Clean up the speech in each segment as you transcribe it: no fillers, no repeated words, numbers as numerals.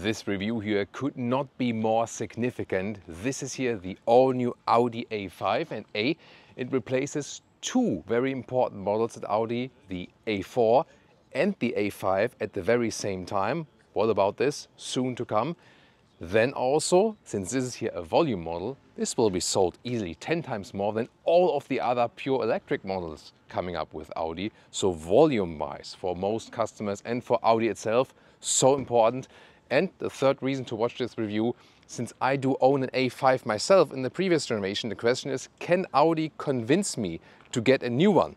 This review here could not be more significant. This is here the all-new Audi A5, and it replaces two very important models at Audi, the A4 and the A5 at the very same time. What about this? Soon to come. Then also, since this is here a volume model, this will be sold easily 10 times more than all of the other pure electric models coming up with Audi. So volume-wise, for most customers and for Audi itself, so important. And the third reason to watch this review, since I do own an A5 myself in the previous generation, the question is, can Audi convince me to get a new one?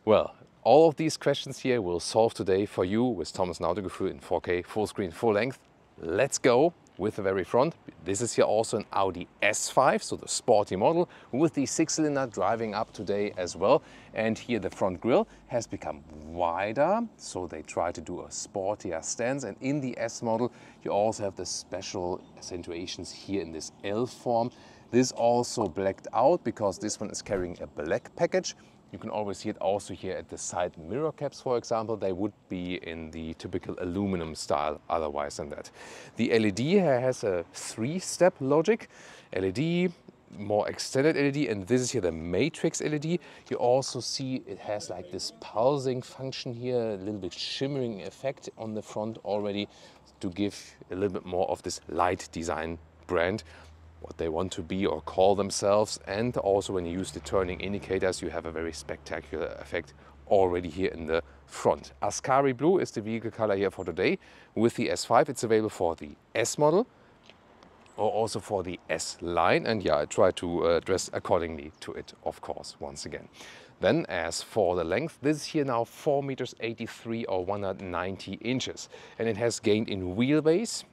Well, all of these questions here we'll solve today for you with Thomas Nautegefühl in 4K, full screen, full length. Let's go with the very front. This is here also an Audi S5, so the sporty model with the 6-cylinder driving up today as well. And here the front grille has become wider, so they try to do a sportier stance. And in the S model, you also have the special accentuations here in this L form. This also blacked out because this one is carrying a black package. You can always see it also here at the side mirror caps, for example. They would be in the typical aluminum style otherwise than that. The LED here has a 3-step logic. LED, more extended LED, and this is here the matrix LED. You also see it has like this pulsing function here, a little bit shimmering effect on the front already to give a little bit more of this light design brand, what they want to be or call themselves. And also when you use the turning indicators, you have a very spectacular effect already here in the front. Ascari blue is the vehicle color here for today. With the S5, it's available for the S model or also for the S-line. And yeah, I try to dress accordingly to it, of course, once again. Then as for the length, this is here now 4.83 meters or 190 inches. And it has gained in wheelbase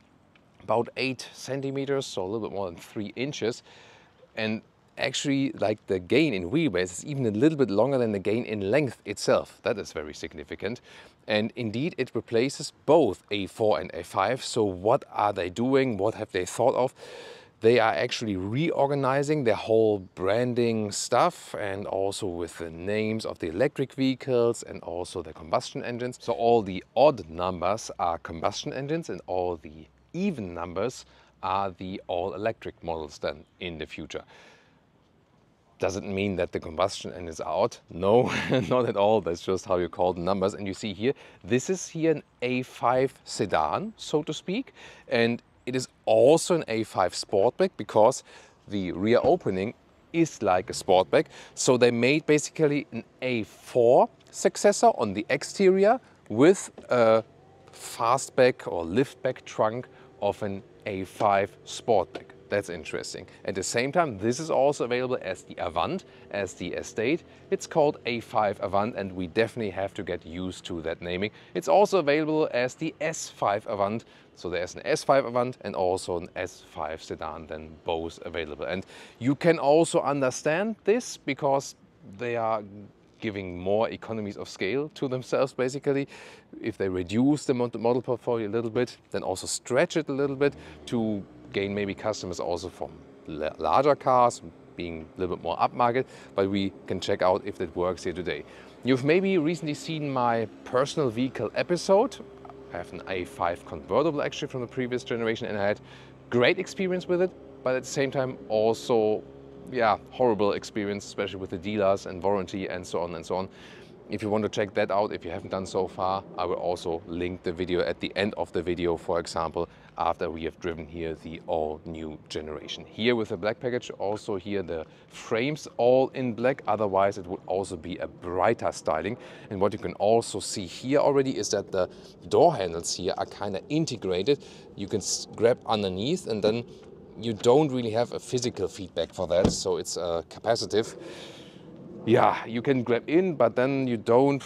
about 8 centimeters, so a little bit more than 3 inches. And actually, like, the gain in wheelbase is even a little bit longer than the gain in length itself. That is very significant. And indeed, it replaces both A4 and A5. So what are they doing? What have they thought of? They are actually reorganizing their whole branding stuff, and also with the names of the electric vehicles and also the combustion engines. So all the odd numbers are combustion engines and all the even numbers are the all-electric models then in the future. Doesn't mean that the combustion engines are out. No, not at all. That's just how you call the numbers. And you see here, this is here an A5 Sedan, so to speak. And it is also an A5 Sportback because the rear opening is like a Sportback. So they made basically an A4 successor on the exterior with a fastback or liftback trunk of an A5 Sportback. That's interesting. At the same time, this is also available as the Avant, as the estate. It's called A5 Avant, and we definitely have to get used to that naming. It's also available as the S5 Avant. So there's an S5 Avant and also an S5 Sedan, then both available. And you can also understand this because they are giving more economies of scale to themselves, basically. If they reduce the model portfolio a little bit, then also stretch it a little bit to gain maybe customers also from larger cars, being a little bit more upmarket, but we can check out if that works here today. You've maybe recently seen my personal vehicle episode. I have an A5 convertible actually from the previous generation, and I had great experience with it, but at the same time also, yeah, horrible experience, especially with the dealers and warranty and so on and so on. If you want to check that out, if you haven't done so far, I will also link the video at the end of the video, for example, after we have driven here the all-new generation. Here with the black package, also here the frames all in black, otherwise it would also be a brighter styling. And what you can also see here already is that the door handles here are kind of integrated. You can grab underneath and then you don't really have a physical feedback for that, so it's capacitive. Yeah, you can grab in, but then you don't.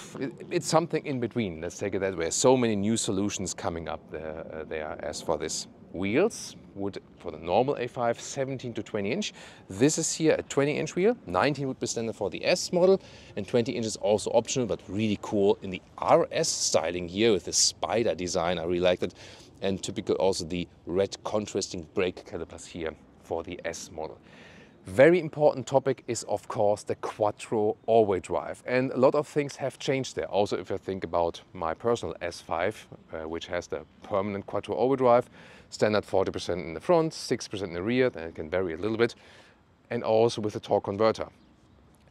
It's something in between, let's take it that way. So many new solutions coming up there. As for this wheels, would for the normal A5 17 to 20 inch. This is here a 20-inch wheel. 19 would be standard for the S model, and 20 inches also optional, but really cool in the RS styling here with the spider design. I really liked it. And typical also the red contrasting brake calipers here for the S model. Very important topic is of course the quattro all-wheel drive, and a lot of things have changed there. Also, if I think about my personal S5, which has the permanent quattro all-wheel drive, standard 40% in the front, 6% in the rear, then it can vary a little bit, and also with the torque converter.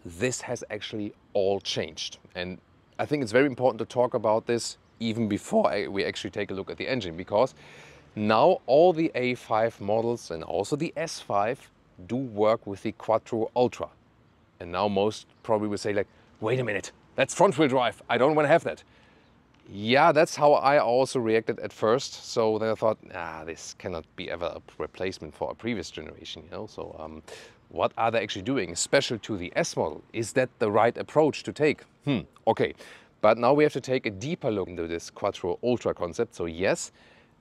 This has actually all changed, and I think it's very important to talk about this even before we actually take a look at the engine, because now all the A5 models and also the S5 do work with the Quattro Ultra. And now most probably will say like, wait a minute, that's front wheel drive, I don't want to have that. Yeah, that's how I also reacted at first. So then I thought, this cannot be ever a replacement for a previous generation, you know. So what are they actually doing, special to the S model? Is that the right approach to take? Okay, but now we have to take a deeper look into this Quattro Ultra concept. So yes,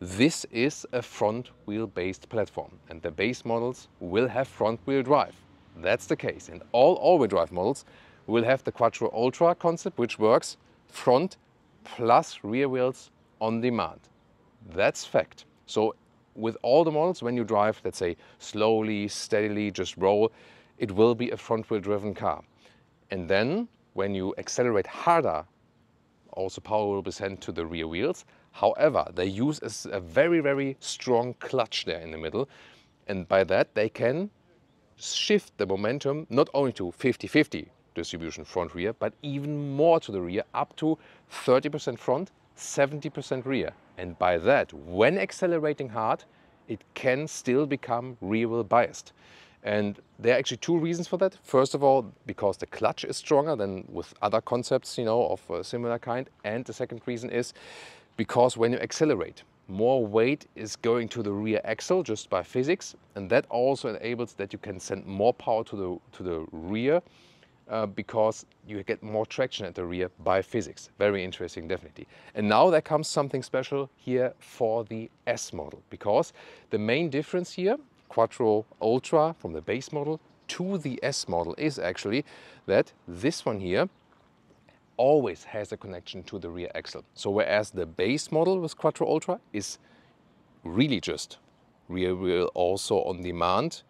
this is a front wheel based platform, and the base models will have front wheel drive. That's the case, and all wheel drive models will have the Quattro Ultra concept, which works front plus rear wheels on demand. That's fact. So with all the models, when you drive, let's say slowly, steadily, just roll, it will be a front wheel driven car. And then when you accelerate harder, also power will be sent to the rear wheels. However, they use a very, very strong clutch there in the middle. And by that, they can shift the momentum not only to 50-50 distribution front rear, but even more to the rear, up to 30% front, 70% rear. And by that, when accelerating hard, it can still become rear wheel biased. And there are actually two reasons for that. First of all, because the clutch is stronger than with other concepts, you know, of a similar kind. And the second reason is because when you accelerate, more weight is going to the rear axle just by physics, and that also enables that you can send more power to the rear because you get more traction at the rear by physics. Very interesting, definitely. And now there comes something special here for the S model, because the main difference here, Quattro Ultra from the base model to the S model, is actually that this one here always has a connection to the rear axle. So whereas the base model with Quattro Ultra is really just rear wheel also on demand,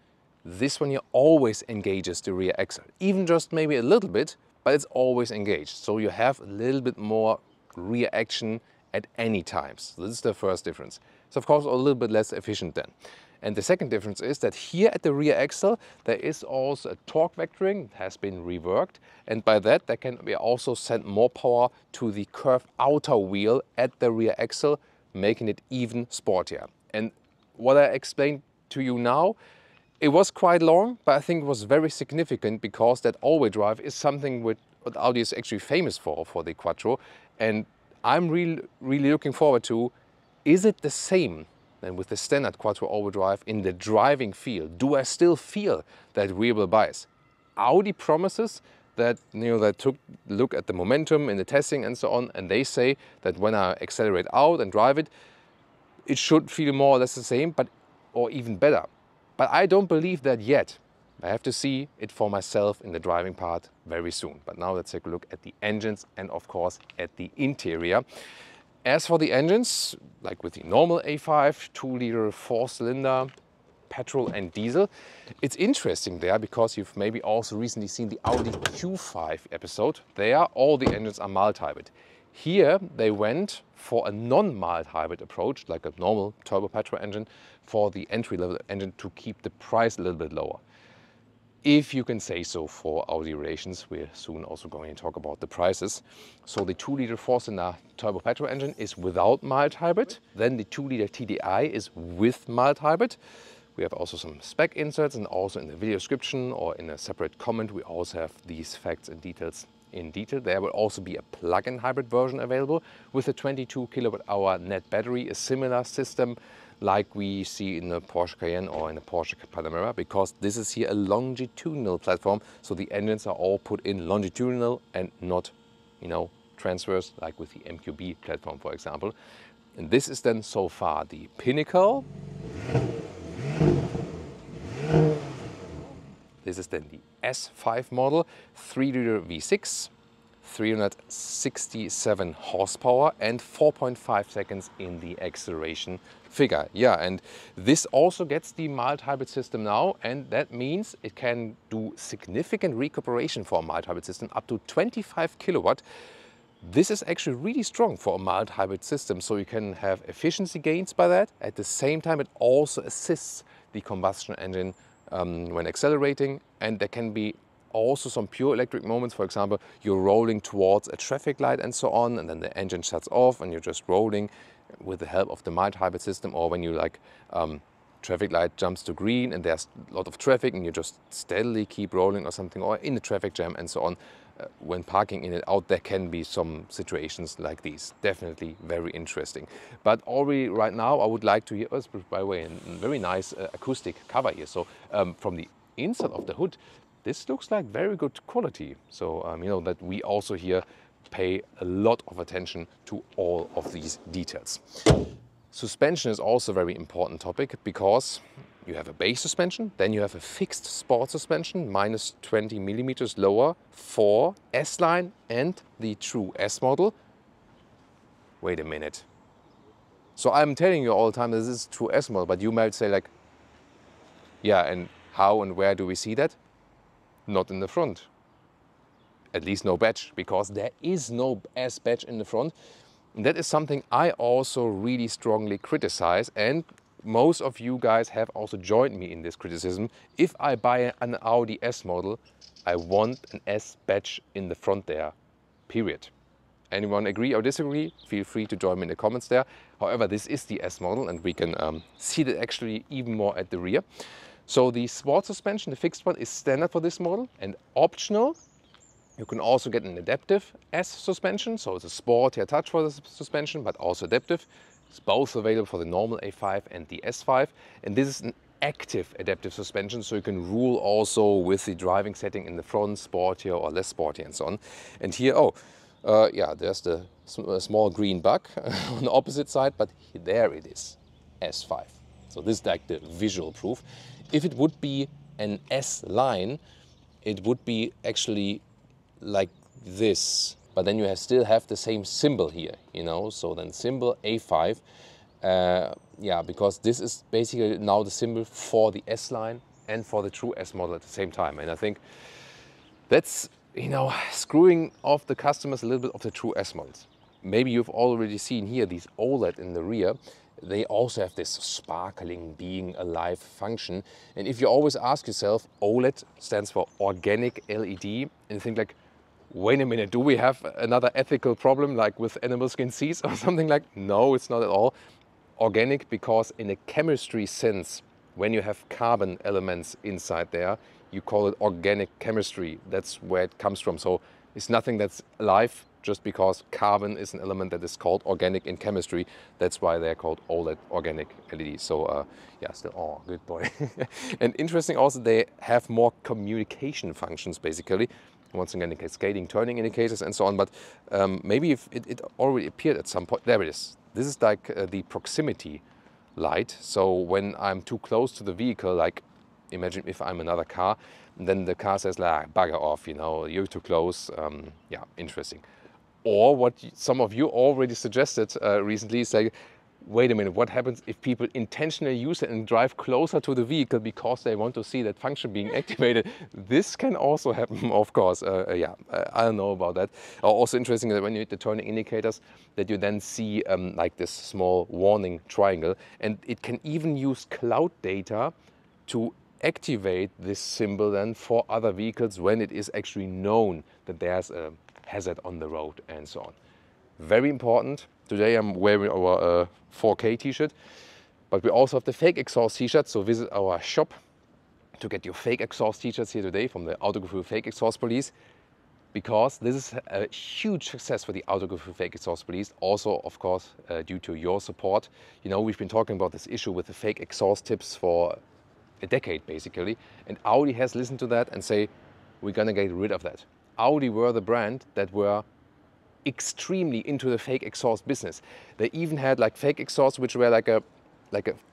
this one here always engages the rear axle. Even just maybe a little bit, but it's always engaged. So you have a little bit more rear action at any time. So this is the first difference. It's of course a little bit less efficient then. And the second difference is that here at the rear axle, there is also a torque vectoring, it has been reworked. And by that, there can be also sent more power to the curved outer wheel at the rear axle, making it even sportier. And what I explained to you now, it was quite long, but I think it was very significant, because that all-wheel drive is something what Audi is actually famous for the Quattro. And I'm really looking forward to, is it the same than with the standard Quattro all-wheel drive in the driving feel? Do I still feel that rear wheel bias? Audi promises that, you know, they took a look at the momentum in the testing and so on, and they say that when I accelerate out and drive it, it should feel more or less the same, but or even better. But I don't believe that yet. I have to see it for myself in the driving part very soon. But now let's take a look at the engines and of course at the interior. As for the engines, like with the normal A5, 2-liter 4-cylinder, petrol and diesel, it's interesting there because you've maybe also recently seen the Audi Q5 episode. There, all the engines are mild hybrid. Here they went for a non-mild hybrid approach, like a normal turbo petrol engine, for the entry-level engine to keep the price a little bit lower. If you can say so for Audi relations. We're soon also going to talk about the prices. So the 2-liter 4-cylinder turbo petrol engine is without mild hybrid. Then the 2-liter TDI is with mild hybrid. We have also some spec inserts, and also in the video description or in a separate comment we also have these facts and details in detail. There will also be a plug-in hybrid version available with a 22 kWh net battery, a similar system like we see in the Porsche Cayenne or in the Porsche Panamera, because this is here a longitudinal platform, so the engines are all put in longitudinal and not, you know, transverse like with the MQB platform, for example. And this is then so far the pinnacle. This is then the S5 model, 3-liter V6, 367 horsepower and 4.5 seconds in the acceleration figure. Yeah, and this also gets the mild hybrid system now, and that means it can do significant recuperation for a mild hybrid system, up to 25 kilowatt. This is actually really strong for a mild hybrid system, so you can have efficiency gains by that. At the same time, it also assists the combustion engine when accelerating, and there can be also some pure electric moments. For example, you're rolling towards a traffic light and so on, and then the engine shuts off and you're just rolling with the help of the mild hybrid system, or when you like traffic light jumps to green and there's a lot of traffic and you just steadily keep rolling or something, or in a traffic jam and so on. When parking in and out, there can be some situations like these. Definitely very interesting. But already right now, I would like to hear, by the way, a very nice acoustic cover here. So from the inside of the hood, this looks like very good quality. So you know that we also here pay a lot of attention to all of these details. Suspension is also a very important topic, because you have a base suspension, then you have a fixed sport suspension, minus 20 millimeters lower for S-line and the true S model. Wait a minute. So I'm telling you all the time this is true S model, but you might say like, yeah, and how and where do we see that? Not in the front. At least no badge, because there is no S badge in the front. And that is something I also really strongly criticize, and most of you guys have also joined me in this criticism. If I buy an Audi S model, I want an S badge in the front there, period. Anyone agree or disagree? Feel free to join me in the comments there. However, this is the S model, and we can see that actually even more at the rear. So the sport suspension, the fixed one, is standard for this model, and optional, you can also get an adaptive S suspension. So it's a sportier touch for the suspension, but also adaptive. It's both available for the normal A5 and the S5. And this is an active adaptive suspension, so you can rule also with the driving setting in the front, sportier or less sporty and so on. And here, yeah, there's the small green bug on the opposite side, but there it is, S5. So this is like the visual proof. If it would be an S-line, it would be actually like this. But then you still have the same symbol here, you know, so then symbol A5, yeah, because this is basically now the symbol for the S-line and for the true S model at the same time. And I think that's, you know, screwing off the customers a little bit of the true S models. Maybe you've already seen here these OLED in the rear. They also have this sparkling, being alive function. And if you always ask yourself, OLED stands for organic LED, and you think like, wait a minute, do we have another ethical problem like with animal skin seats or something like? No, it's not at all. Organic, because in a chemistry sense, when you have carbon elements inside there, you call it organic chemistry. That's where it comes from. So it's nothing that's alive, just because carbon is an element that is called organic in chemistry. That's why they're called OLED, organic LEDs. So yeah, still, oh, good boy. And interesting also, they have more communication functions basically. Once again, cascading turning indicators and so on, but maybe if it already appeared at some point. There it is. This is like the proximity light. So when I'm too close to the vehicle, like imagine if I'm another car, then the car says like, bugger off, you know, you're too close. Yeah, interesting. Or what some of you already suggested recently is like, wait a minute, what happens if people intentionally use it and drive closer to the vehicle because they want to see that function being activated? This can also happen, of course. Yeah, I don't know about that. Also interesting that when you hit the turning indicators, that you then see like this small warning triangle, and it can even use cloud data to activate this symbol then for other vehicles when it is actually known that there's a hazard on the road and so on. Very important. Today I'm wearing our 4K t-shirt, but we also have the fake exhaust t-shirt, so visit our shop to get your fake exhaust t-shirts here today from the Autogefühl Fake Exhaust Police, because this is a huge success for the Autogefühl Fake Exhaust Police, also of course due to your support. You know, we've been talking about this issue with the fake exhaust tips for a decade basically, and Audi has listened to that and say, we're gonna get rid of that. Audi were the brand that were extremely into the fake exhaust business. They even had like fake exhausts which were like a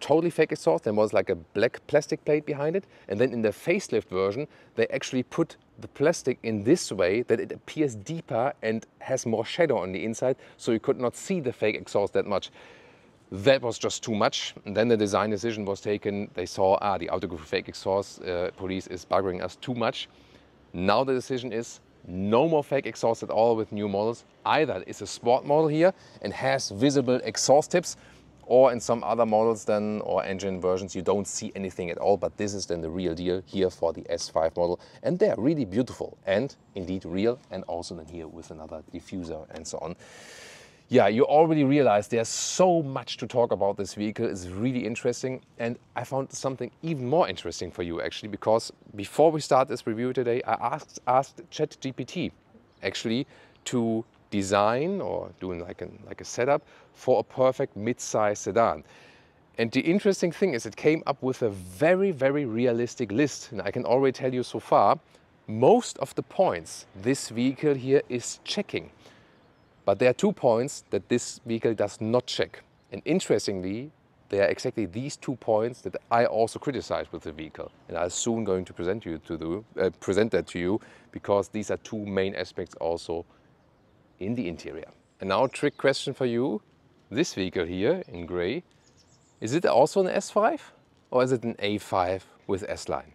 totally fake exhaust. There was like a black plastic plate behind it, and then in the facelift version they actually put the plastic in this way that it appears deeper and has more shadow on the inside, so you could not see the fake exhaust that much. That was just too much. And then the design decision was taken. They saw, the autography fake exhaust police is buggering us too much. Now the decision is no more fake exhaust at all with new models. Either it's a sport model here and has visible exhaust tips, or in some other models then, or engine versions, you don't see anything at all. But this is then the real deal here for the S5 model. And they're really beautiful and indeed real. And also then here with another diffuser and so on. Yeah, you already realize there's so much to talk about this vehicle. It's really interesting. And I found something even more interesting for you actually, because before we start this review today, I asked ChatGPT actually to design or doing like a setup for a perfect mid-size sedan. And the interesting thing is it came up with a very, very realistic list. And I can already tell you so far, most of the points this vehicle here is checking. But there are 2 points that this vehicle does not check. And interestingly, they are exactly these 2 points that I also criticize with the vehicle. And I'm soon going to present that to you, because these are 2 main aspects also in the interior. And now a trick question for you. This vehicle here in gray, is it also an S5 or is it an A5 with S-line?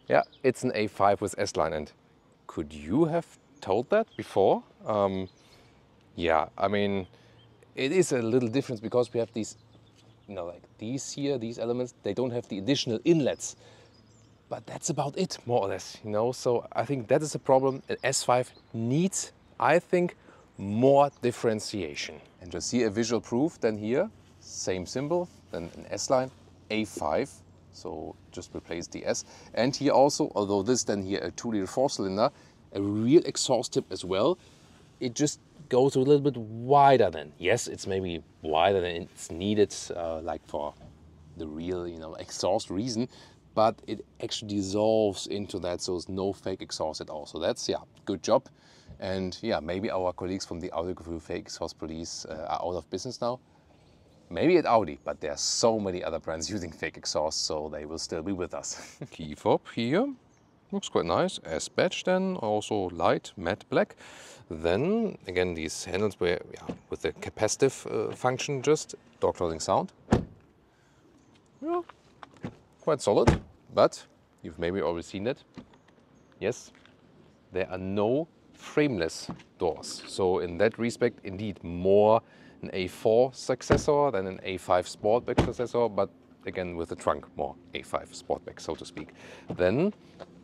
Yeah, it's an A5 with S-line. And could you have told that before? Yeah, I mean, it is a little difference because we have these, like these here, these elements, they don't have the additional inlets. But that's about it, more or less, So I think that is a problem. An S5 needs, I think, more differentiation. And just see a visual proof then here, same symbol, then an S-line, A5. So just replace the S. And here also, although this then here a 2-liter 4-cylinder, a real exhaust tip as well. It just goes a little bit wider then. Yes, it's maybe wider than it's needed, like for the real, exhaust reason, but it actually dissolves into that, so there's no fake exhaust at all. So that's, yeah, good job. And yeah, maybe our colleagues from the autography fake exhaust police are out of business now. Maybe at Audi, but there are so many other brands using fake exhaust, so they will still be with us. Key fob here. Looks quite nice. S badge then, also light matte black. Then again these handles were with the capacitive function, just door closing sound. Yeah, quite solid, but you've maybe already seen it. Yes, there are no frameless doors. So in that respect, indeed more an A4 successor than an A5 Sportback successor, but again with the trunk more A5 Sportback, so to speak. Then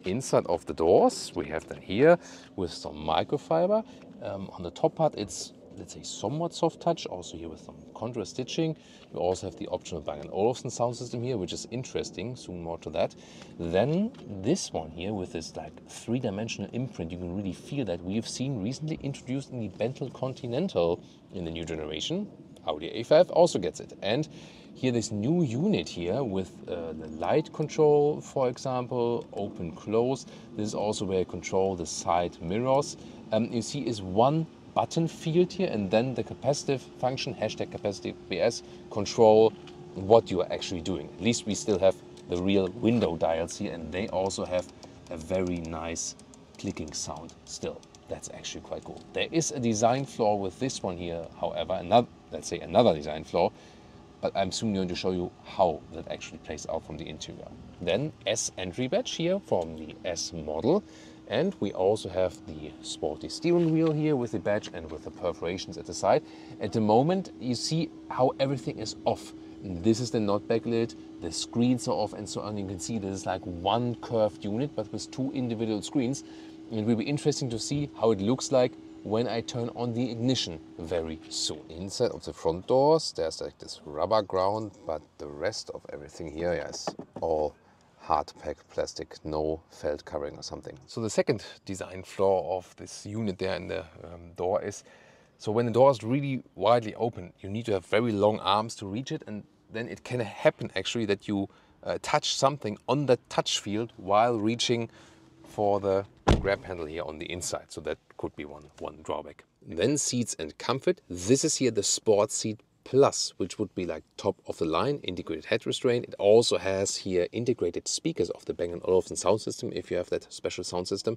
inside of the doors we have then here with some microfiber. On the top part it's, let's say, somewhat soft touch, also here with some contrast stitching. You also have the optional Bang & Olufsen sound system here, which is interesting, soon more to that. Then this one here with this like 3-dimensional imprint, you can really feel that we have seen recently introduced in the Bentley Continental in the new generation. Audi A5 also gets it. And here this new unit here with the light control, for example, open, close. This is also where you control the side mirrors. You see is one button field here, and then the capacitive function, #capacitive BS, control what you are actually doing. At least we still have the real window dials here, and they also have a very nice clicking sound still. That's actually quite cool. There is a design flaw with this one here, however, another design flaw, but I'm soon going to show you how that actually plays out from the interior. Then S entry badge here from the S model. And we also have the sporty steering wheel here with the badge and with the perforations at the side. At the moment, you see how everything is off. This is the not backlit, the screens are off and so on. You can see this is like one curved unit, but with 2 individual screens. It will be interesting to see how it looks like when I turn on the ignition very soon. Inside of the front doors, there's like this rubber ground, but the rest of everything here is all hard pack plastic, no felt covering or something. So the second design flaw of this unit there in the door is, so when the door is really widely open, you need to have very long arms to reach it, and then it can happen actually that you touch something on the touch field while reaching for the grab handle here on the inside. So that could be one drawback. Then seats and comfort. This is here the sport seat Plus, which would be like top of the line, integrated head restraint. It also has here integrated speakers of the Bang & Olufsen sound system, if you have that special sound system.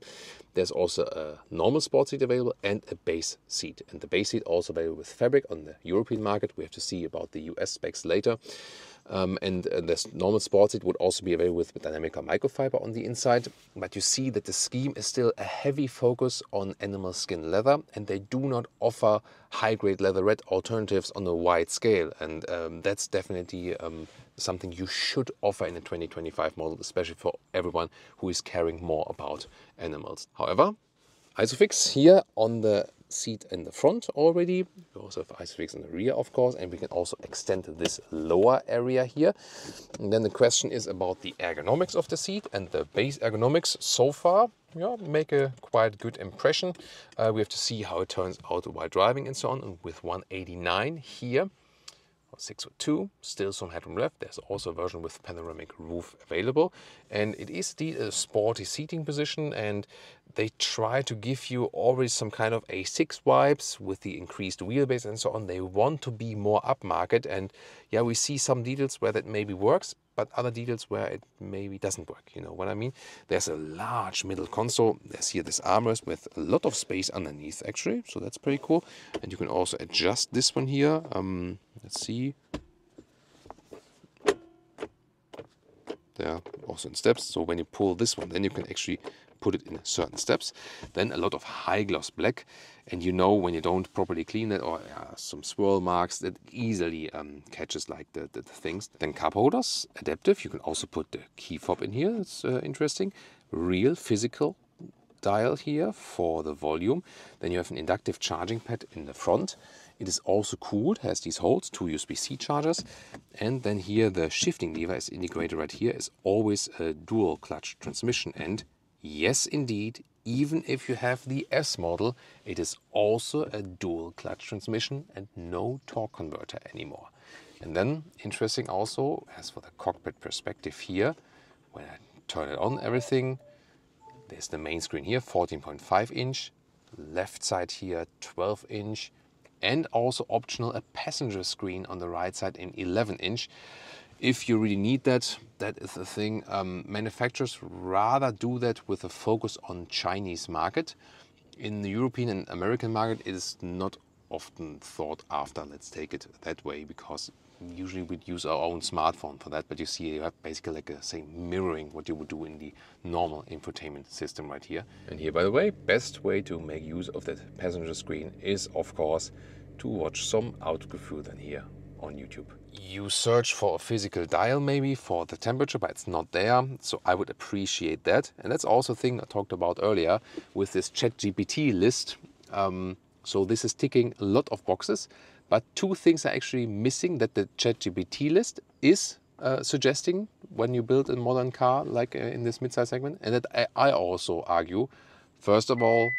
There's also a normal sport seat available and a base seat. And the base seat also available with fabric on the European market. We have to see about the US specs later. And this normal sport seat would also be available with dynamic microfiber on the inside. But you see that the scheme is still a heavy focus on animal skin leather, and they do not offer high-grade leatherette alternatives on a wide scale. And that's definitely something you should offer in a 2025 model, especially for everyone who is caring more about animals. However, Isofix here on the seat in the front already. We also have Isofix in the rear, of course, and we can also extend this lower area here. And then the question is about the ergonomics of the seat, and the base ergonomics so far, yeah, make a quite good impression. We have to see how it turns out while driving and so on. And with 189 here, 602, still some headroom left. There's also a version with panoramic roof available, and it is a sporty seating position, and they try to give you already some kind of A6 vibes with the increased wheelbase and so on. They want to be more upmarket, and yeah, we see some details where that maybe works, but other details where it maybe doesn't work. You know what I mean? There's a large middle console. There's here this armrest with a lot of space underneath actually, so that's pretty cool. And you can also adjust this one here. Let's see. There also in steps. So when you pull this one, then you can actually put it in certain steps. Then a lot of high gloss black, and you know when you don't properly clean it or some swirl marks, that easily catches like the things. Then cup holders, adaptive. You can also put the key fob in here. It's interesting. Real physical dial here for the volume. Then you have an inductive charging pad in the front. It is also cooled, has these holes, 2 USB-C chargers. And then here the shifting lever is integrated right here, is always a dual clutch transmission. And yes, indeed, even if you have the S model, it is also a dual clutch transmission and no torque converter anymore. And then interesting also, as for the cockpit perspective here, when I turn it on, everything, there's the main screen here, 14.5 inch, left side here, 12 inch, and also optional a passenger screen on the right side in 11 inch. If you really need that, that is the thing. Manufacturers rather do that with a focus on Chinese market. In the European and American market, it is not often thought after, let's take it that way, because usually we'd use our own smartphone for that. But you see, you have basically like a same mirroring what you would do in the normal infotainment system right here. And here, by the way, best way to make use of that passenger screen is, of course, to watch some Autogefühl here on YouTube. You search for a physical dial maybe for the temperature, but it's not there. So I would appreciate that. And that's also a thing I talked about earlier with this ChatGPT list. So this is ticking a lot of boxes, but 2 things are actually missing that the ChatGPT list is suggesting when you build a modern car like in this midsize segment. And that I also argue, first of all,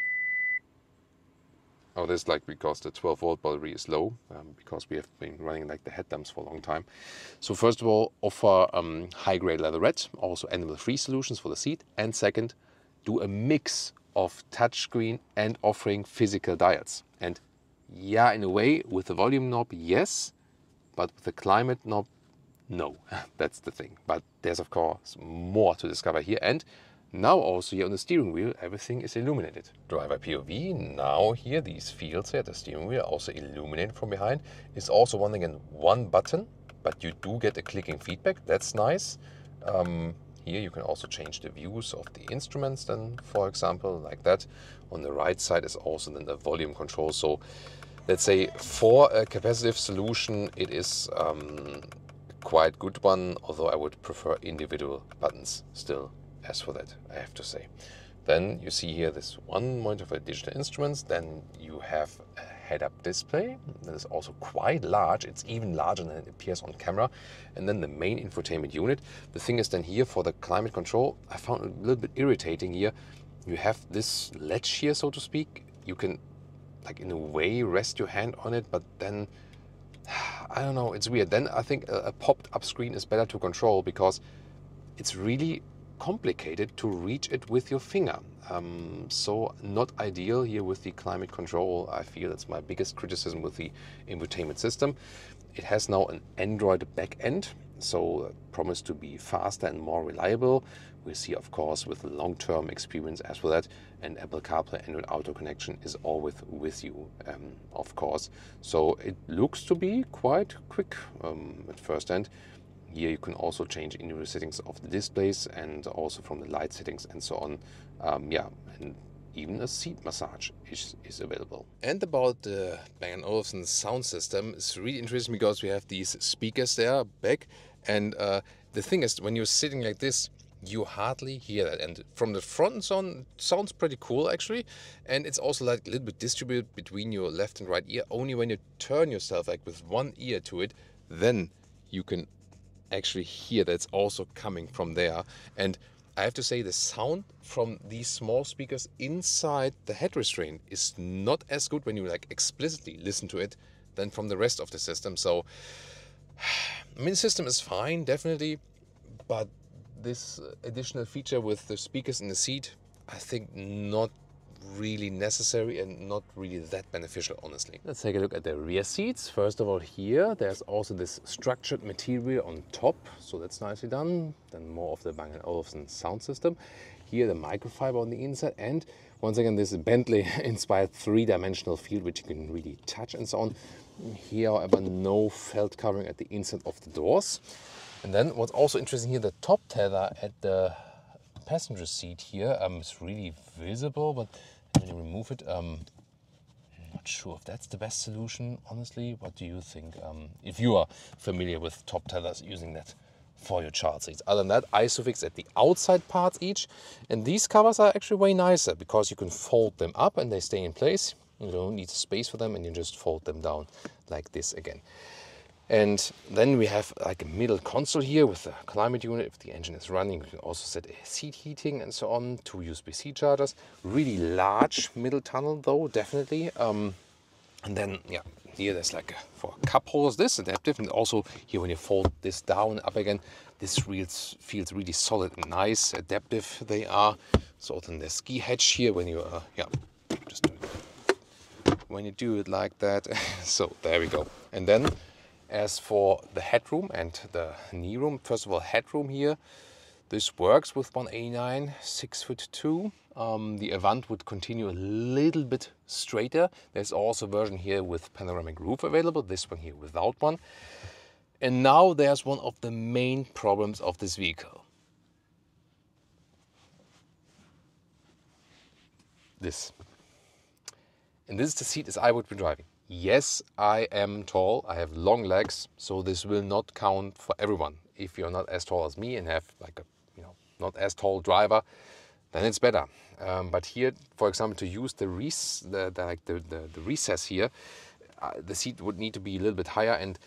this like because the 12-volt battery is low, because we have been running like the headlamps for a long time. So first of all, offer high-grade leatherette, also animal-free solutions for the seat. And second, do a mix of touchscreen and offering physical dials. And yeah, in a way, with the volume knob, yes, but with the climate knob, no. That's the thing. But there's of course more to discover here. And now also here on the steering wheel, everything is illuminated. Driver POV, now here these fields here at the steering wheel also illuminated from behind. It's also one button, but you do get a clicking feedback. That's nice. Here you can also change the views of the instruments then, for example, like that. On the right side is also then the volume control. So let's say for a capacitive solution, it is quite good one, although I would prefer individual buttons still. As for that, I have to say. Then you see here this one monitor for digital instruments. Then you have a head-up display that is also quite large. It's even larger than it appears on camera. And then the main infotainment unit. The thing is then here for the climate control, I found it a little bit irritating here. You have this ledge here, so to speak. You can, like in a way, rest your hand on it, but then, I don't know, it's weird. Then I think a popped-up screen is better to control because it's really complicated to reach it with your finger. So not ideal here with the climate control. I feel that's my biggest criticism with the infotainment system. It has now an Android backend, so promised to be faster and more reliable. We see, of course, with long-term experience as well that an Apple CarPlay Android Auto connection is always with you, of course. So it looks to be quite quick at first hand. Here you can also change individual settings of the displays and also from the light settings and so on. Yeah, and even a seat massage is available. And about the Bang & Olufsen sound system, it's really interesting because we have these speakers there back, and the thing is, when you're sitting like this, you hardly hear that. And from the front on, sounds pretty cool actually, and it's also like a little bit distributed between your left and right ear. Only when you turn yourself like with one ear to it, then you can actually hear that it's also coming from there. And I have to say, the sound from these small speakers inside the head restraint is not as good when you like explicitly listen to it than from the rest of the system. So, I mean, the system is fine, definitely, but this additional feature with the speakers in the seat, I think not really necessary and not really that beneficial, honestly. Let's take a look at the rear seats. First of all, here there's also this structured material on top, so that's nicely done. Then more of the Bang & Olufsen sound system. Here the microfiber on the inside, and once again this Bentley inspired three-dimensional field which you can really touch and so on. Here, however, no felt covering at the inside of the doors. And then what's also interesting here, the top tether at the passenger seat here is really visible, but when you remove it, I'm not sure if that's the best solution, honestly. What do you think? If you are familiar with top tethers, using that for your child seats. Other than that, Isofix at the outside parts each, and these covers are actually way nicer because you can fold them up and they stay in place. You don't need space for them, and you just fold them down like this again. And then we have like a middle console here with the climate unit. If the engine is running, you can also set seat heating and so on, 2 USB-C chargers. Really large middle tunnel though, definitely. And then, yeah, here there's like for cup holders, this adaptive, and also here when you fold this down up again, this feels really solid and nice, adaptive they are. So then the ski hatch here when you, yeah, just do it. When you do it like that, so there we go. And then, as for the headroom and the knee room, first of all, headroom here, this works with 189, 6'2". The Avant would continue a little bit straighter. There's also a version here with panoramic roof available, this one here without one. And now there's one of the main problems of this vehicle. This. And this is the seat as I would be driving. Yes, I am tall, I have long legs, so this will not count for everyone. If you're not as tall as me and have like a, not as tall driver, then it's better. But here, for example, to use the recess here, the seat would need to be a little bit higher, and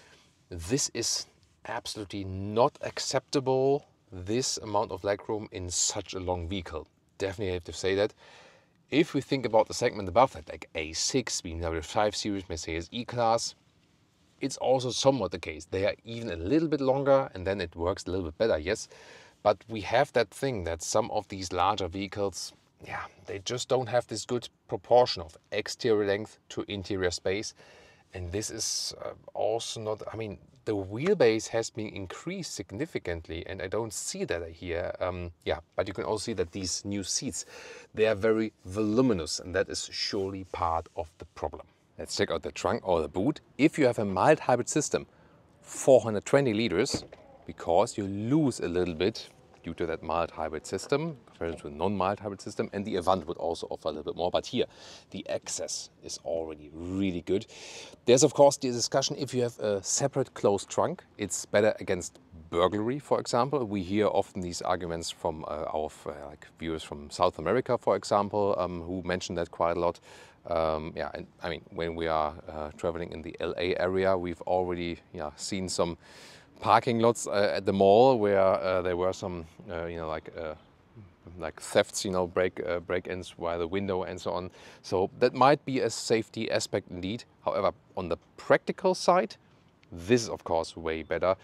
this is absolutely not acceptable, this amount of legroom in such a long vehicle. Definitely have to say that. If we think about the segment above that, like A6, BMW 5 Series, Mercedes E-Class, it's also somewhat the case. They are even a little bit longer, and then it works a little bit better, yes. But we have that thing that some of these larger vehicles, yeah, they just don't have this good proportion of exterior length to interior space. And this is also not, I mean, the wheelbase has been increased significantly, and I don't see that here. Yeah, but you can also see that these new seats, they are very voluminous, and that is surely part of the problem. Let's check out the trunk or the boot. If you have a mild hybrid system, 420 liters, because you lose a little bit due to that mild hybrid system compared to a non-mild hybrid system, and the Avant would also offer a little bit more, but here the access is already really good. There's of course the discussion, if you have a separate closed trunk, it's better against burglary, for example. We hear often these arguments from our like viewers from South America, for example, who mention that quite a lot. Yeah, and I mean, when we are traveling in the LA area, we've already seen some parking lots at the mall where there were some, like thefts, break-ins via the window and so on. So that might be a safety aspect indeed. However, on the practical side, this is of course way better.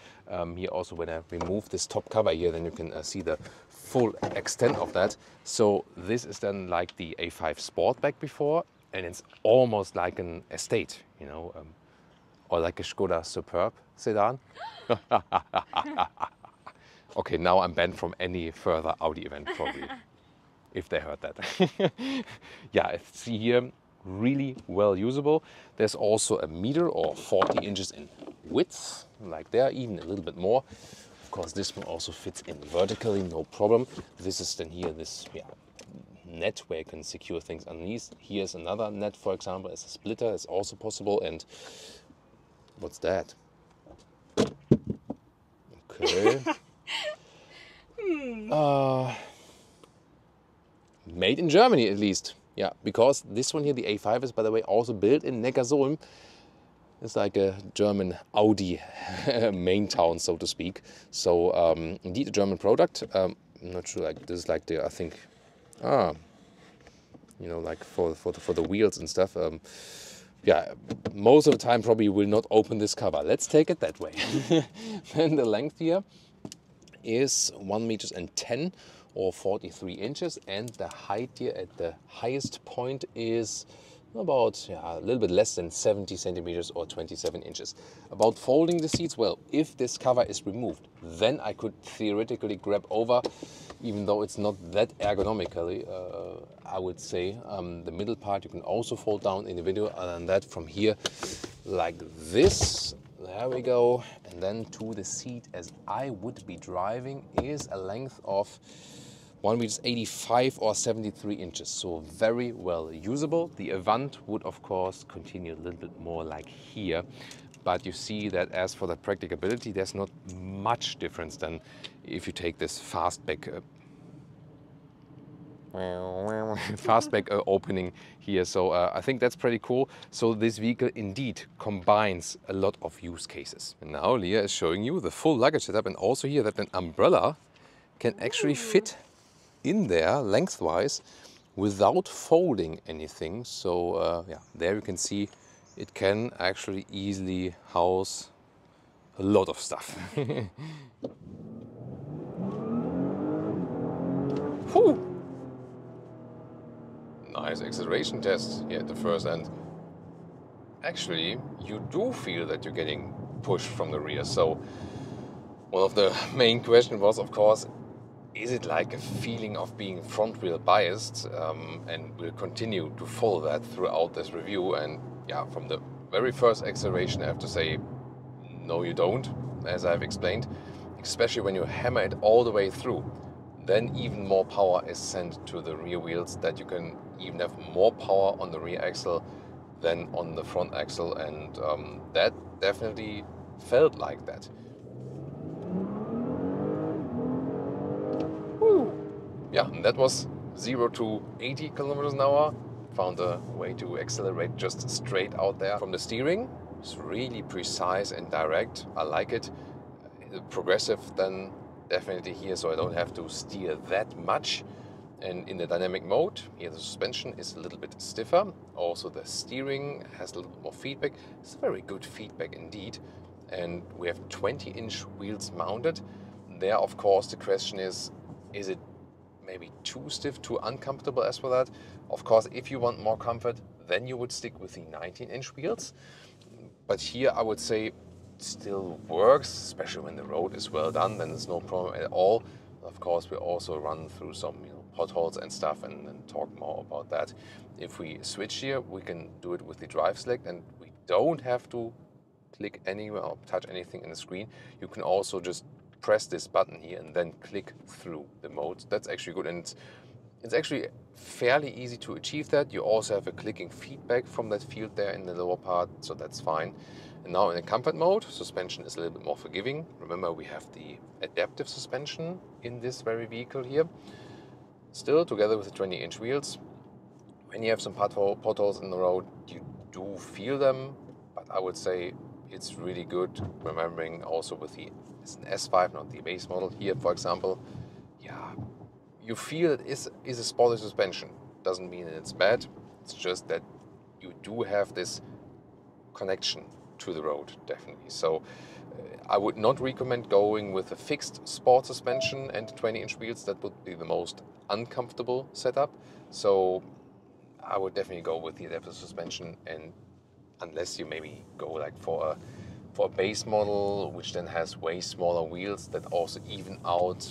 Here also, when I remove this top cover here, then you can see the full extent of that. So this is then like the A5 Sportback before, and it's almost like an estate, or like a Skoda Superb sedan. Okay, now I'm banned from any further Audi event probably, if they heard that. Yeah, see here, really well usable. There's also a meter or 40 inches in width, like there, even a little bit more. Of course, this one also fits in vertically, no problem. This is then here, this net where you can secure things underneath. Here's another net, for example, as a splitter, it's also possible. And what's that? Okay. Made in Germany, at least. Yeah, because this one here, the A5, is, by the way, also built in Neckarsulm. It's like a German Audi main town, so to speak. So indeed a German product. I'm not sure, like this is like the, I think, you know, like for the wheels and stuff. Yeah, most of the time probably will not open this cover. Let's take it that way. Then the length here is 1 meter and 10 or 43 inches, and the height here at the highest point is about a little bit less than 70 centimeters or 27 inches. About folding the seats, well, if this cover is removed, then I could theoretically grab over, even though it's not that ergonomically, I would say. The middle part you can also fold down individually. Other than that, from here, like this, there we go. And then to the seat as I would be driving is a length of 1 meter 85 or 73 inches, so very well usable. The Avant would of course continue a little bit more like here, but you see that as for the practicability, there's not much difference than if you take this fastback opening here. So I think that's pretty cool. So this vehicle indeed combines a lot of use cases. And now Leah is showing you the full luggage setup, and also here that an umbrella can actually fit in there lengthwise without folding anything. So yeah, there you can see it can actually easily house a lot of stuff. Whew. Nice acceleration test here at the first end. Actually, you do feel that you're getting pushed from the rear. So one of the main questions was, of course, is it like a feeling of being front wheel biased? And we'll continue to follow that throughout this review. And yeah, from the very first acceleration, I have to say, no, you don't, as I've explained, especially when you hammer it all the way through. Then even more power is sent to the rear wheels, that you can even have more power on the rear axle than on the front axle. And that definitely felt like that. Yeah, and that was 0 to 80 kilometers an hour. Found a way to accelerate just straight out there from the steering. It's really precise and direct. I like it. Progressive then definitely here, so I don't have to steer that much. And in the dynamic mode, here the suspension is a little bit stiffer. Also the steering has a little bit more feedback. It's very good feedback indeed. And we have 20-inch wheels mounted. There, of course, the question is it maybe too stiff, too uncomfortable as for that? Of course, if you want more comfort, then you would stick with the 19-inch wheels. But here I would say it still works, especially when the road is well done, then there's no problem at all. Of course, we also run through some potholes and stuff and talk more about that. If we switch here, we can do it with the drive select, and we don't have to click anywhere or touch anything in the screen. You can also just press this button here and then click through the modes. That's actually good, and it's actually fairly easy to achieve that. You also have a clicking feedback from that field there in the lower part, so that's fine. And now in the comfort mode, suspension is a little bit more forgiving. Remember, we have the adaptive suspension in this very vehicle here. Still, together with the 20-inch wheels, when you have some potholes in the road, you do feel them, but I would say it's really good. Remembering also with the, it's an S5, not the base model here, for example. Yeah, you feel it is a sporty suspension. Doesn't mean that it's bad. It's just that you do have this connection to the road, definitely. So I would not recommend going with a fixed sport suspension and 20-inch wheels. That would be the most uncomfortable setup. So I would definitely go with the adaptive suspension, and unless you maybe go like for a base model, which then has way smaller wheels that also even out,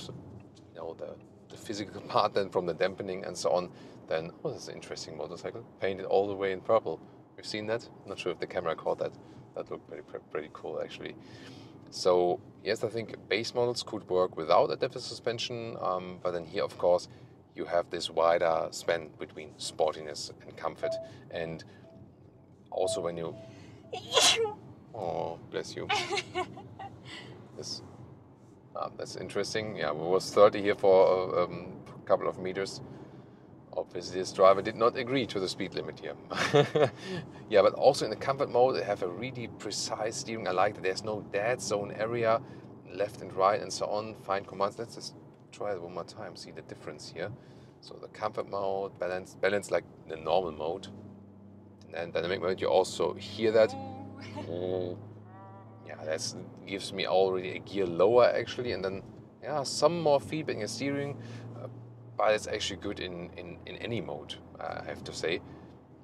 you know, the physical part then from the dampening and so on. Then, oh, that's an interesting motorcycle, painted all the way in purple. You've seen that? I'm not sure if the camera caught that. That looked pretty cool actually. So yes, I think base models could work without adaptive suspension, but then here, of course, you have this wider span between sportiness and comfort. And also when you... Oh, bless you. This, that's interesting. Yeah, we was 30 here for a couple of meters. Obviously, this driver did not agree to the speed limit here. Yeah, but also in the comfort mode, they have a really precise steering. I like that there's no dead zone area, left and right and so on. Fine commands. Let's just try it one more time, see the difference here. So the comfort mode, balance like the normal mode. And dynamic mode, you also hear that. Yeah, that gives me already a gear lower actually. And then, yeah, some more feedback in the steering. But it's actually good in any mode, I have to say.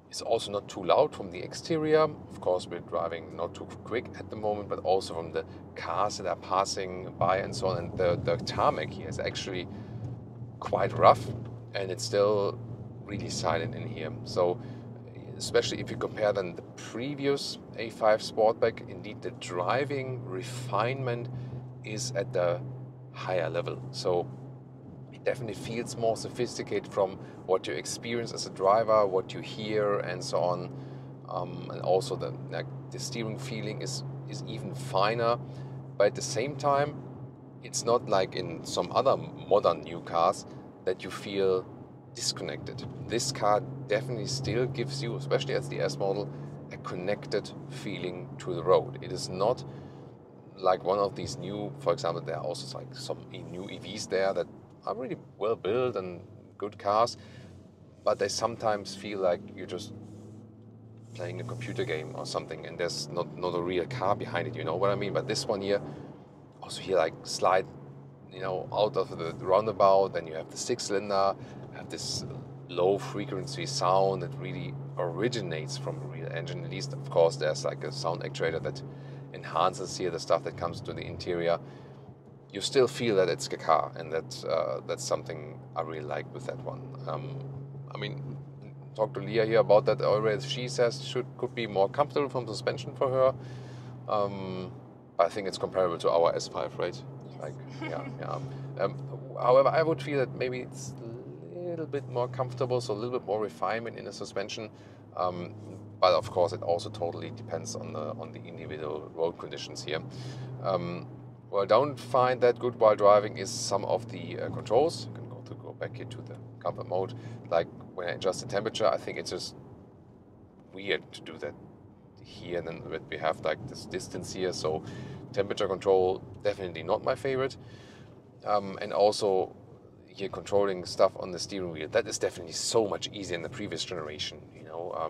It's also not too loud from the exterior. Of course, we're driving not too quick at the moment, but also from the cars that are passing by and so on. And the tarmac here is actually quite rough, and it's still really silent in here. So, especially if you compare then the previous A5 Sportback, indeed the driving refinement is at the higher level. So it definitely feels more sophisticated from what you experience as a driver, what you hear, and so on. And also the steering feeling is even finer. But at the same time, it's not like in some other modern new cars that you feel disconnected. This car definitely still gives you, especially as the S model, a connected feeling to the road. It is not like one of these new, for example, there are also like some new EVs there that are really well built and good cars, but they sometimes feel like you're just playing a computer game or something, and there's not a real car behind it. You know what I mean? But this one here, also here, like slide, you know, out of the roundabout. Then you have the 6-cylinder, have this low frequency sound that really originates from a real engine. At least, of course, there's like a sound actuator that enhances here the stuff that comes to the interior. You still feel that it's a car, and that's something I really like with that one. I mean, talk to Leah here about that already. She says could be more comfortable from suspension for her. I think it's comparable to our S5, right? Yes. Like, yeah. However, I would feel that maybe it's a little bit more comfortable, so a little bit more refinement in the suspension. But of course, it also totally depends on the individual road conditions here. What I don't find that good while driving is some of the controls. You can go back here to the comfort mode. Like when I adjust the temperature, I think it's just weird to do that here, and then we have like this distance here. So temperature control, definitely not my favorite. And also here controlling stuff on the steering wheel, that is definitely so much easier in the previous generation. You know,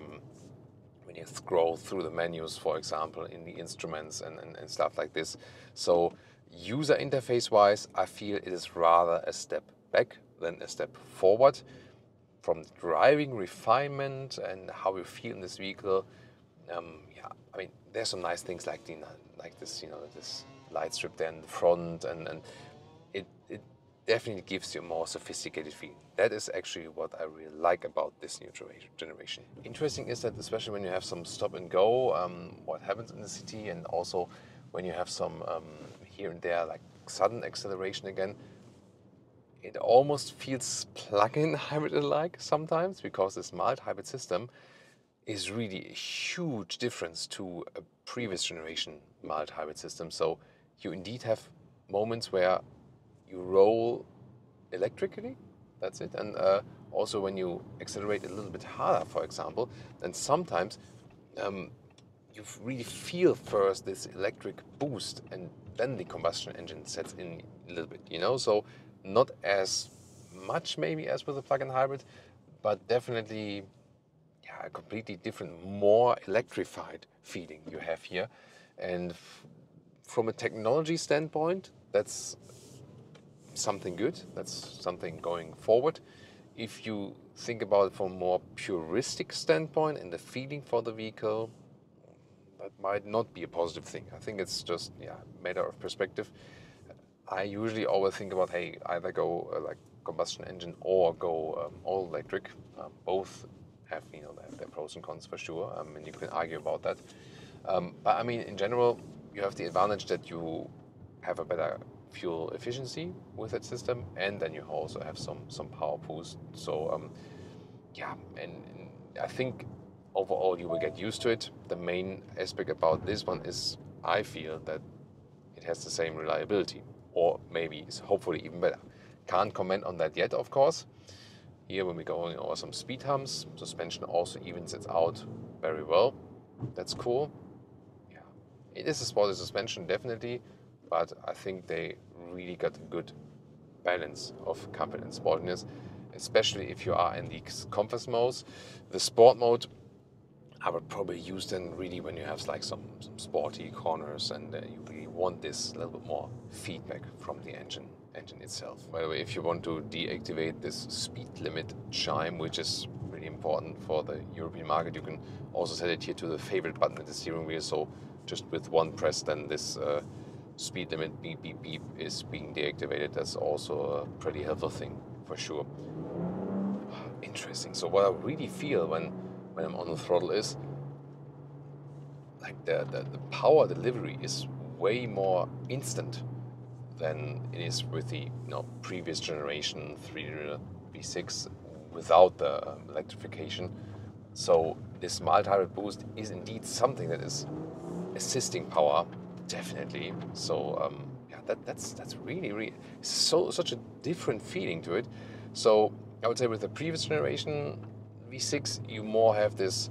when you scroll through the menus, for example, in the instruments and stuff like this. So user interface wise, I feel it is rather a step back than a step forward. From driving refinement and how you feel in this vehicle, yeah, I mean, there's some nice things like this, you know, this light strip there in the front, and it definitely gives you a more sophisticated feel. That is actually what I really like about this new generation. Interesting is that especially when you have some stop and go, what happens in the city, and also when you have some here and there like sudden acceleration again, it almost feels plug-in hybrid-like sometimes, because this mild hybrid system is really a huge difference to a previous generation mild hybrid system. So you indeed have moments where you roll electrically, that's it. And also when you accelerate a little bit harder, for example, then sometimes you really feel first this electric boost, and then the combustion engine sets in a little bit, you know? So not as much maybe as with a plug-in hybrid, but definitely a completely different, more electrified feeling you have here. And from a technology standpoint, that's something good. That's something going forward. If you think about it from a more puristic standpoint and the feeling for the vehicle, might not be a positive thing. I think it's just, yeah, matter of perspective. I usually always think about, hey, either go like combustion engine or go all electric. Both have, they have their pros and cons for sure, and you can argue about that. But I mean, in general, you have the advantage that you have a better fuel efficiency with that system, and then you also have some power boost. So yeah, and I think overall you will get used to it. The main aspect about this one is, I feel that it has the same reliability, or maybe it's hopefully even better. Can't comment on that yet, of course. Here, when we're going over some speed humps, suspension also evens it out very well. That's cool. Yeah, it is a sporty suspension, definitely, but I think they really got a good balance of comfort and sportiness, especially if you are in the comfort modes. The sport mode, I would probably use then really when you have like some sporty corners and you really want this little bit more feedback from the engine itself. By the way, if you want to deactivate this speed limit chime, which is really important for the European market, you can also set it here to the favorite button at the steering wheel. So just with one press, then this speed limit beep beep beep is being deactivated. That's also a pretty helpful thing for sure. Interesting. So what I really feel when I'm on the throttle is like the power delivery is way more instant than it is with the previous generation 3-liter V6 without the electrification. So this multi-hybrid boost is indeed something that is assisting power, definitely. So yeah, that's really such a different feeling to it. So I would say with the previous generation V6, you more have this,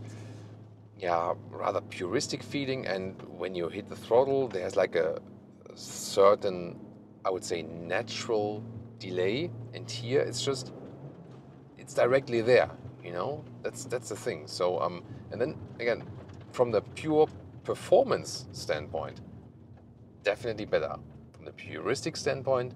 yeah, rather puristic feeling, and when you hit the throttle, there's like a certain, I would say, natural delay, and here it's directly there, that's the thing. So and then again, from the pure performance standpoint, definitely better. From the puristic standpoint,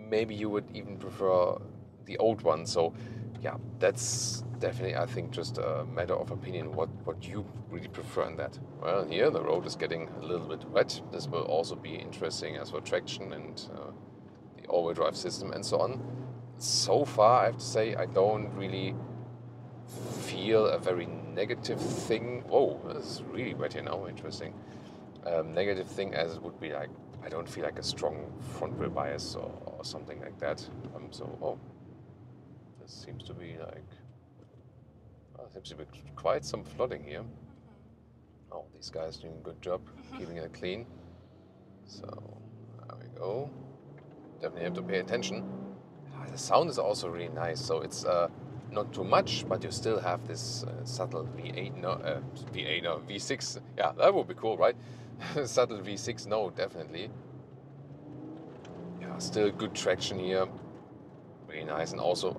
maybe you would even prefer the old one. So yeah, that's definitely, I think, just a matter of opinion, what you really prefer in that. Well, here the road is getting a little bit wet. This will also be interesting as for traction and the all-wheel drive system and so on. So far, I have to say, I don't really feel a very negative thing. Whoa, this is really wet here now, interesting. Negative thing as it would be like, I don't feel like a strong front wheel bias or something like that. This seems to be like, seems to be quite some flooding here. Oh, these guys doing a good job keeping it clean. So there we go. Definitely have to pay attention. The sound is also really nice. So it's not too much, but you still have this subtle V6. Yeah, that would be cool, right? Subtle V6 note, definitely. Yeah, still good traction here. Really nice, and also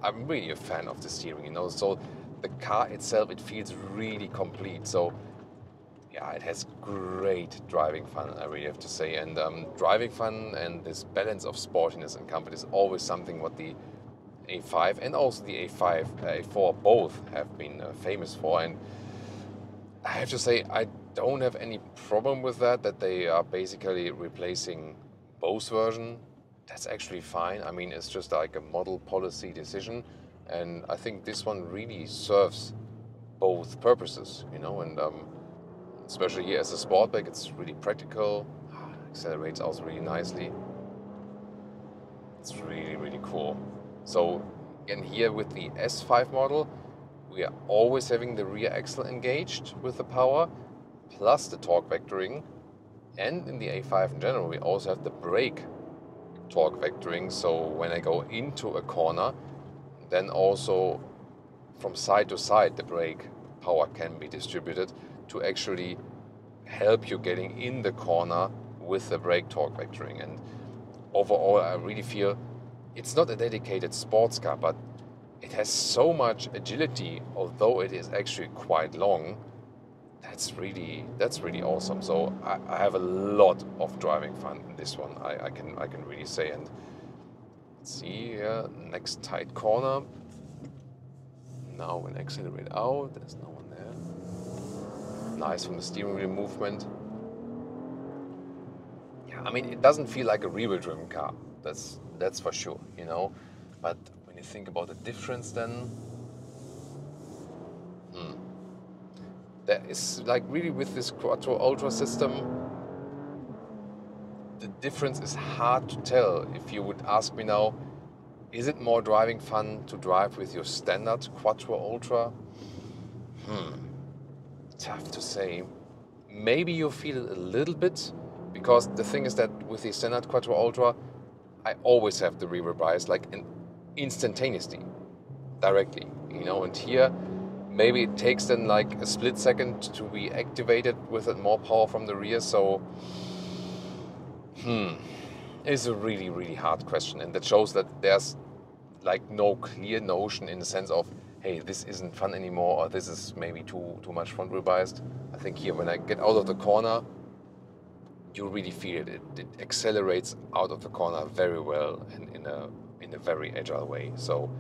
I'm really a fan of the steering. So the car itself, it feels really complete. So yeah, it has great driving fun, I really have to say. And driving fun and this balance of sportiness and comfort is always something what the A5 and also the A4 both have been famous for. And I have to say, I don't have any problem with that they are basically replacing both versions. That's actually fine. I mean, it's just like a model policy decision. And I think this one really serves both purposes, and especially here as a Sportback, it's really practical. Accelerates also really nicely. It's really cool. So again, here with the S5 model, we are always having the rear axle engaged with the power, plus the torque vectoring. And in the A5 in general, we also have the brake torque vectoring. So when I go into a corner, then also from side to side, the brake power can be distributed to actually help you getting in the corner with the brake torque vectoring. And overall, I really feel it's not a dedicated sports car, but it has so much agility, although it is actually quite long. That's really awesome. So I have a lot of driving fun in this one. I can really say. And let's see here, next tight corner. Now when I accelerate out, there's no one there. nice from the steering wheel movement. Yeah, I mean, it doesn't feel like a rear-wheel driven car. That's for sure, you know. But when you think about the difference, then there is like really with this Quattro Ultra system, the difference is hard to tell. If you would ask me now, is it more driving fun to drive with your standard Quattro Ultra? Tough to say. Maybe you feel it a little bit, because the thing is that with the standard Quattro Ultra, I always have the rear bias like instantaneously, directly, you know, and here maybe it takes then like a split second to be activated with it more power from the rear. So it's a really, really hard question, and that shows that there's like no clear notion in the sense of, hey, this isn't fun anymore, or this is maybe too much front wheel biased. I think here when I get out of the corner, you really feel it. It accelerates out of the corner very well and in a very agile way. So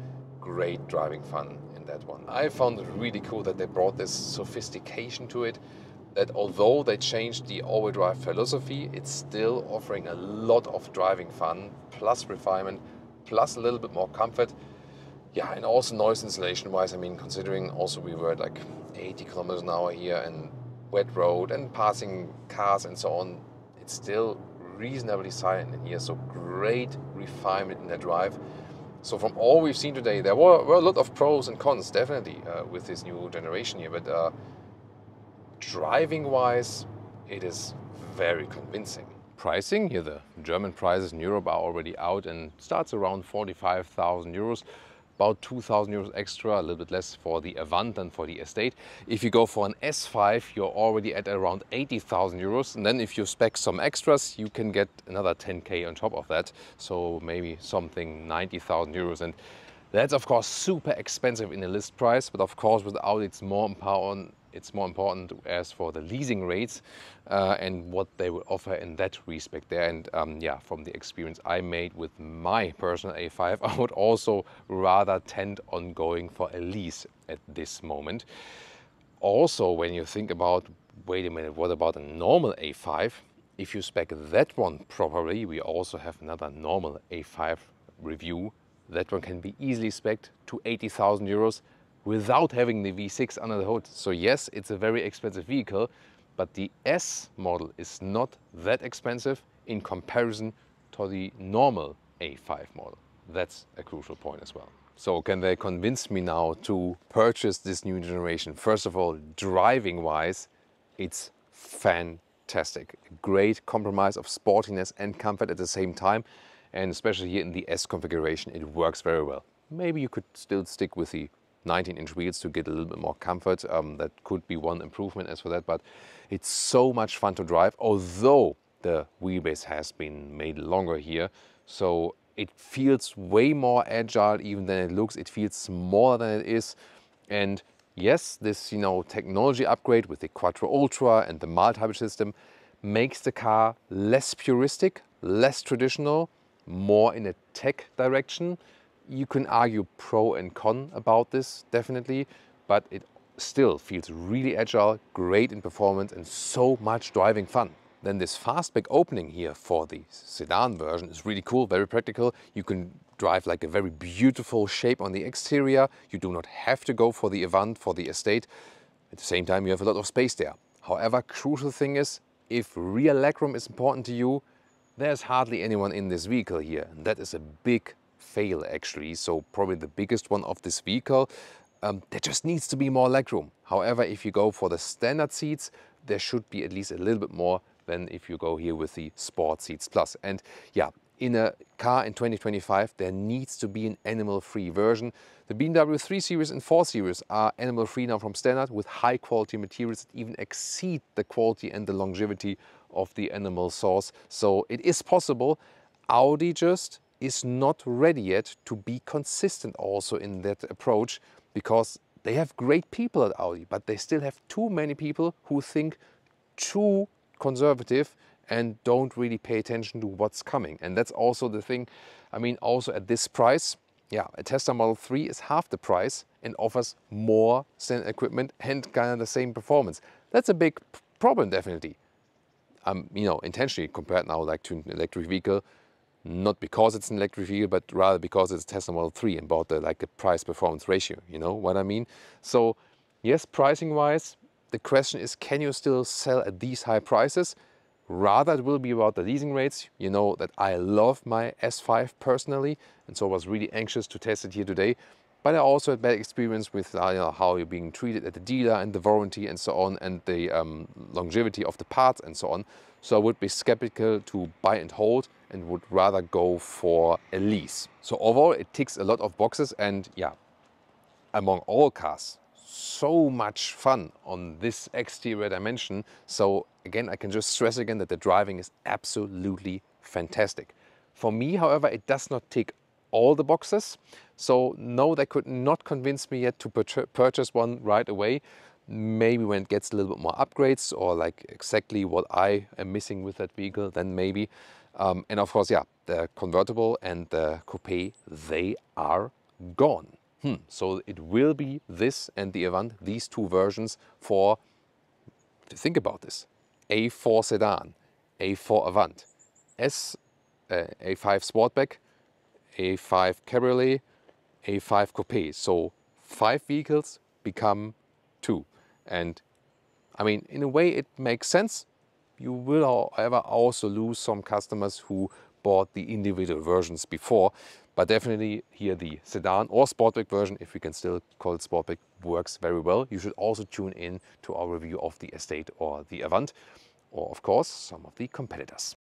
great driving fun in that one. I found it really cool that they brought this sophistication to it, that although they changed the all-wheel drive philosophy, it's still offering a lot of driving fun, plus refinement, plus a little bit more comfort. Yeah, and also noise insulation wise, I mean, considering also we were at like 80 kilometers an hour here and wet road and passing cars and so on, it's still reasonably silent in here. So great refinement in the drive. So from all we've seen today, there were a lot of pros and cons, definitely, with this new generation here. But driving wise, it is very convincing. Pricing here, the German prices in Europe are already out and starts around 45,000 euros. About 2,000 euros extra, a little bit less for the Avant than for the Estate. If you go for an S5, you're already at around 80,000 euros. And then if you spec some extras, you can get another 10K on top of that. So maybe something 90,000 euros. And that's of course super expensive in the list price. But of course with Audi it's more important as for the leasing rates and what they will offer in that respect there. And yeah, from the experience I made with my personal A5, I would also rather tend on going for a lease at this moment. Also, when you think about, wait a minute, what about a normal A5? If you spec that one properly, we also have another normal A5 review. That one can be easily spec'd to 80,000 euros without having the V6 under the hood. So yes, it's a very expensive vehicle, but the S model is not that expensive in comparison to the normal A5 model. That's a crucial point as well. So can they convince me now to purchase this new generation? First of all, driving wise, it's fantastic. A great compromise of sportiness and comfort at the same time. And especially here in the S configuration, it works very well. Maybe you could still stick with the 19-inch wheels to get a little bit more comfort. That could be one improvement as for that, but it's so much fun to drive, although the wheelbase has been made longer here. So it feels way more agile even than it looks. It feels smaller than it is. And yes, this technology upgrade with the Quattro Ultra and the multi-hybrid system makes the car less puristic, less traditional, more in a tech direction. You can argue pro and con about this, definitely, but it still feels really agile, great in performance, and so much driving fun. Then this fastback opening here for the sedan version is really cool, very practical. You can drive like a very beautiful shape on the exterior. You do not have to go for the Avant, for the Estate. At the same time, you have a lot of space there. However, crucial thing is, if rear legroom is important to you, there's hardly anyone in this vehicle here. And that is a big fail actually. So probably the biggest one of this vehicle. There just needs to be more legroom. However, if you go for the standard seats, there should be at least a little bit more than if you go here with the Sport Seats Plus. And yeah, in a car in 2025, there needs to be an animal-free version. The BMW 3 Series and 4 Series are animal-free now from standard with high-quality materials that even exceed the quality and the longevity of the animal source. So it is possible. Audi just is not ready yet to be consistent also in that approach, because they have great people at Audi, but they still have too many people who think too conservative and don't really pay attention to what's coming. And that's also the thing. I mean, also at this price, yeah, a Tesla Model 3 is half the price and offers more standard equipment and kind of the same performance. That's a big problem, definitely. You know, intentionally compared now like to an electric vehicle, not because it's an electric vehicle, but rather because it's Tesla Model 3 and about the like the price-performance ratio. You know what I mean? So yes, pricing-wise, the question is, can you still sell at these high prices? Rather, it will be about the leasing rates. You know that I love my S5 personally, and so I was really anxious to test it here today. But I also had bad experience with you know, how you're being treated at the dealer and the warranty and so on, and the longevity of the parts and so on. So I would be skeptical to buy and hold and would rather go for a lease. So overall, it ticks a lot of boxes, and yeah, among all cars, so much fun on this exterior dimension. So again, I can just stress again that the driving is absolutely fantastic. For me, however, it does not tick all the boxes. So no, they could not convince me yet to purchase one right away. Maybe when it gets a little bit more upgrades or like exactly what I am missing with that vehicle, then maybe. And of course, yeah, the convertible and the coupe, they are gone. So it will be this and the Avant, these two versions for, think about this, A4 Sedan, A4 Avant, A5 Sportback, A5 Cabriolet, A5 Coupe. So 5 vehicles become 2. And I mean, in a way it makes sense. You will, however, also lose some customers who bought the individual versions before. But definitely here the sedan or Sportback version, if we can still call it Sportback, works very well. You should also tune in to our review of the Estate or the Avant, or of course some of the competitors.